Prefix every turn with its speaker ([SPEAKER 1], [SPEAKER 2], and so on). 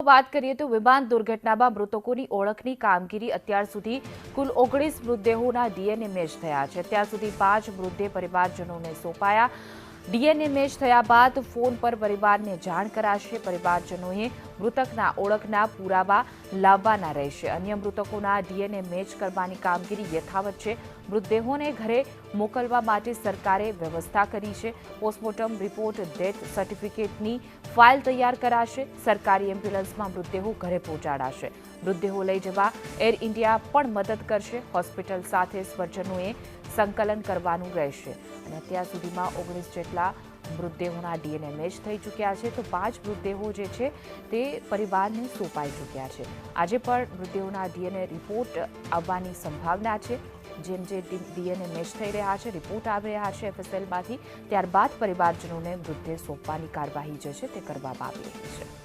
[SPEAKER 1] વાત કરીએ તો વિમાન દુર્ઘટનામાં મૃતકોની ઓળખની કામગીરી અત્યાર સુધી કુલ 19 મૃતદેહોના ડીએનએ મેચ થયા છે। અત્યાર સુધી 5 મૃતદેહ પરિવારજનોને સોંપાયા। ડીએનએ મેચ થયા બાદ ફોન પર પરિવારને જાણ કરાશે। પરિવારજનોએ મૃતકના ઓળખના પુરાવા લાવવાના રહેશે। અન્ય મૃતકોના ડીએનએ મેચ કરવાની કામગીરી યથાવત છે। મૃતદેહોને ઘરે મોકલવા માટે સરકારે વ્યવસ્થા કરી છે। પોસ્ટમોર્ટમ રિપોર્ટ, ડેથ સર્ટિફિકેટની ફાઇલ તૈયાર કરાશે। સરકારી એમ્બ્યુલન્સમાં મૃતદેહો ઘરે પહોંચાડાશે। મૃતદેહો લઈ જવા એર ઇન્ડિયા પણ મદદ કરશે। હોસ્પિટલ સાથે સ્વજનોએ સંકલન કરવાનું રહેશે અને અત્યાર સુધીમાં 19 જેટલા મૃતદેહોના ડીએનએ મેચ થઈ ચૂક્યા છે તો 5 મૃતદેહો જે છે તે પરિવારને સોંપાઈ ચૂક્યા છે। આજે પણ મૃતદેહોના ડીએનએ રિપોર્ટ આવવાની સંભાવના છે। જેમ જે ડીએનએ મેચ થઈ રહ્યા છે, રિપોર્ટ આવી રહ્યા છે એફએસએલમાંથી, ત્યારબાદ પરિવારજનોને મૃતદેહ સોંપવાની કાર્યવાહી જે છે તે કરવામાં આવી રહી છે।